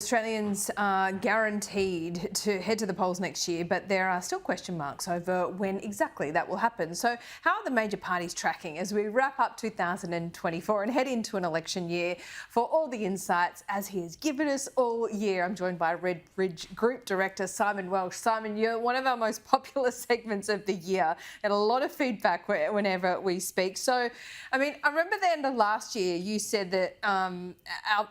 Australians are guaranteed to head to the polls next year, but there are still question marks over when exactly that will happen. So how are the major parties tracking as we wrap up 2024 and head into an election year? For all the insights, as he has given us all year, I'm joined by Redbridge Group Director Simon Welsh. Simon, you're one of our most popular segments of the year and a lot of feedback whenever we speak. So, I mean, I remember the end of last year, you said that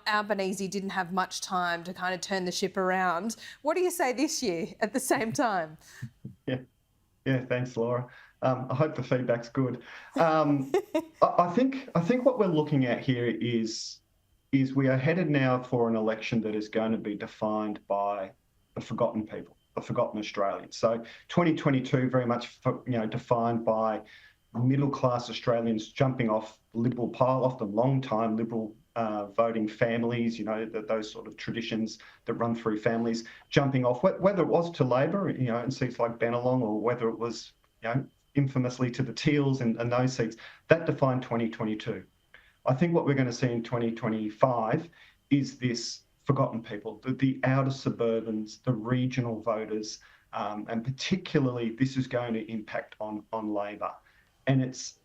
Albanese didn't have much time to kind of turn the ship around. What do you say this year at the same time? Yeah, thanks, Laura. I hope the feedback's good. I think what we're looking at here is we are headed now for an election that is going to be defined by the forgotten people, the forgotten Australians. So 2022 very much defined by middle-class Australians jumping off the Liberal pile, often long-time Liberal voting families, those sort of traditions that run through families, jumping off, whether it was to Labor, in seats like Bennelong, or whether it was, infamously to the Teals and those seats, that defined 2022. I think what we're going to see in 2025 is this forgotten people, the outer suburbans, the regional voters, and particularly this is going to impact on Labor. And it's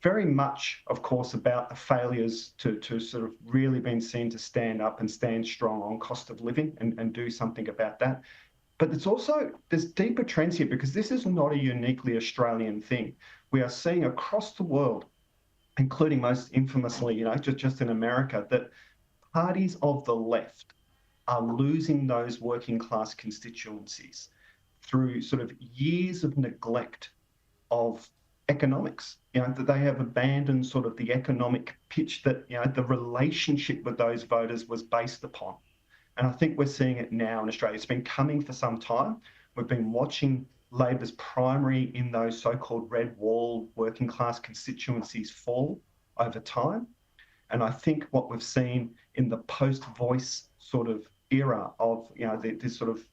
very much, of course, about the failures to sort of really being seen to stand up and stand strong on cost of living and do something about that. But there's deeper trends here, because this is not a uniquely Australian thing. We are seeing across the world, including most infamously, just in America, that parties of the left are losing those working class constituencies through sort of years of neglect of economics, that they have abandoned sort of the economic pitch that, the relationship with those voters was based upon. And I think we're seeing it now in Australia. It's been coming for some time. We've been watching Labor's primary in those so-called red wall working class constituencies fall over time. And I think what we've seen in the post-Voice sort of era of, this sort of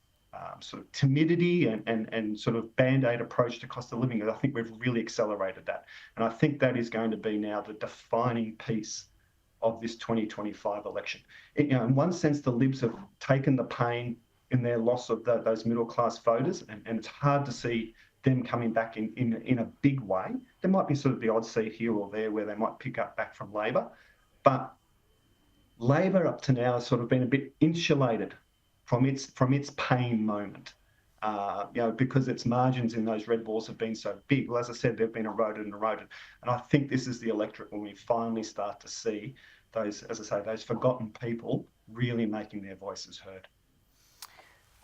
timidity and sort of band-aid approach to cost of living, I think we've really accelerated that. And I think that is going to be now the defining piece of this 2025 election. In one sense, the Libs have taken the pain in their loss of those middle-class voters, and it's hard to see them coming back in a big way. There might be sort of the odd seat here or there where they might pick up back from Labor, but Labor up to now has sort of been a bit insulated from its pain moment, because its margins in those red walls have been so big. Well, as I said, they've been eroded and eroded. And I think this is the electorate when we finally start to see those, as I say, those forgotten people really making their voices heard.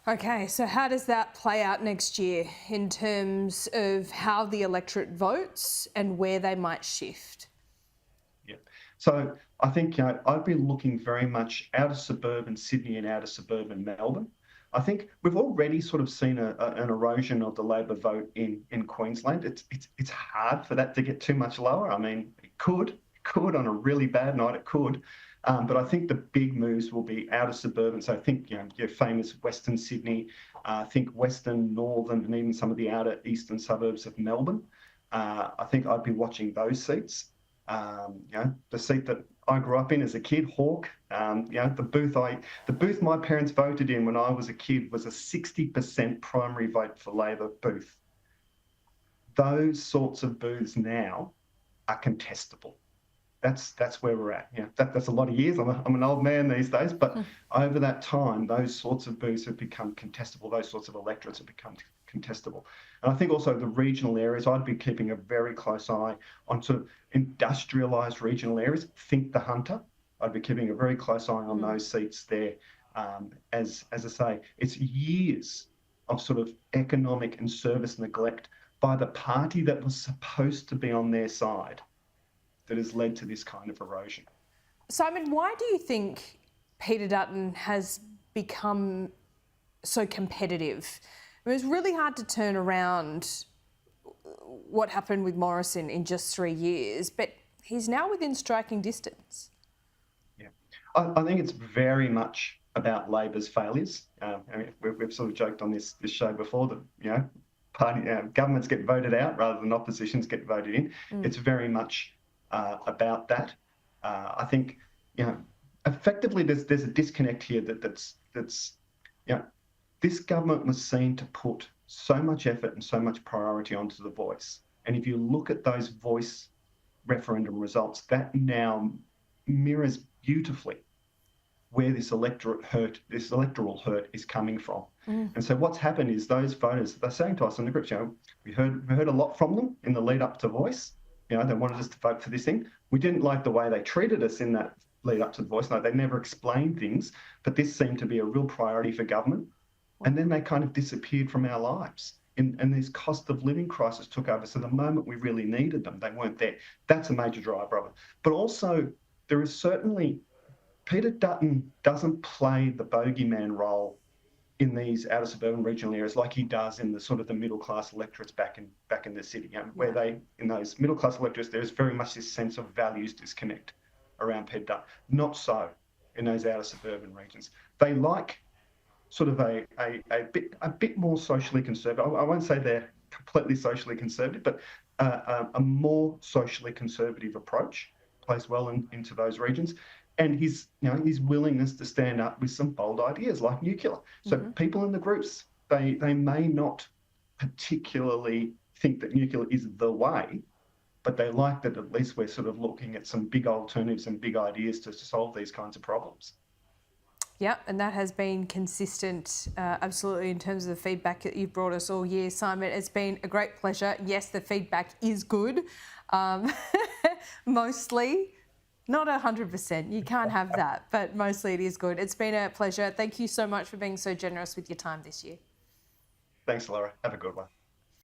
Okay, so how does that play out next year in terms of how the electorate votes and where they might shift? Yeah. So I think, I'd be looking very much out of suburban Sydney and out of suburban Melbourne. I think we've already sort of seen an erosion of the Labor vote in Queensland. It's hard for that to get too much lower. I mean, it could on a really bad night, it could. But I think the big moves will be out of suburban. So I think, your famous Western Sydney, I think Western, Northern, and even some of the outer eastern suburbs of Melbourne. I think I'd be watching those seats. The seat that I grew up in as a kid, Hawke, the booth my parents voted in when I was a kid was a 60% primary vote for Labor booth. Those sorts of booths now are contestable. That's where we're at. That's a lot of years. I'm an old man these days, but over that time, those sorts of booths have become contestable. Those sorts of electorates have become contestable. And I think also the regional areas, I'd be keeping a very close eye on sort of industrialised regional areas. Think the Hunter. I'd be keeping a very close eye on those seats there. As I say, it's years of sort of economic and service neglect by the party that was supposed to be on their side that has led to this kind of erosion. Simon, why do you think Peter Dutton has become so competitive? I mean, it's really hard to turn around what happened with Morrison in just 3 years, but he's now within striking distance. Yeah, I think it's very much about Labor's failures. We've sort of joked on this show before that, governments get voted out rather than oppositions get voted in. It's very much about that. I think, effectively, there's a disconnect here that's this government was seen to put so much effort and so much priority onto the voice. And if you look at those voice referendum results, that now mirrors beautifully where this electoral hurt is coming from. And so what's happened is those voters, they're saying to us in the groups, we heard a lot from them in the lead up to voice. They wanted us to vote for this thing. We didn't like the way they treated us in that lead up to the voice. No, they never explained things, but this seemed to be a real priority for government. And then they kind of disappeared from our lives. And this cost of living crisis took over. So the moment we really needed them, they weren't there. That's a major driver of it. But also, there is certainly, Peter Dutton doesn't play the bogeyman role in these outer suburban regional areas like he does in the sort of the middle class electorates back in the city, where in those middle class electorates, there's very much this sense of values disconnect around Peter Dutton. Not so in those outer suburban regions. They like sort of a bit more socially conservative. I won't say they're completely socially conservative, but a more socially conservative approach plays well into those regions. And his willingness to stand up with some bold ideas like nuclear. So people in the groups, they may not particularly think that nuclear is the way, but they like that at least we're sort of looking at some big alternatives and big ideas to solve these kinds of problems. Yeah, and that has been consistent, absolutely, in terms of the feedback that you've brought us all year, Simon. It's been a great pleasure. Yes, the feedback is good, mostly. Not 100%, you can't have that, but mostly it is good. It's been a pleasure. Thank you so much for being so generous with your time this year. Thanks, Laura. Have a good one.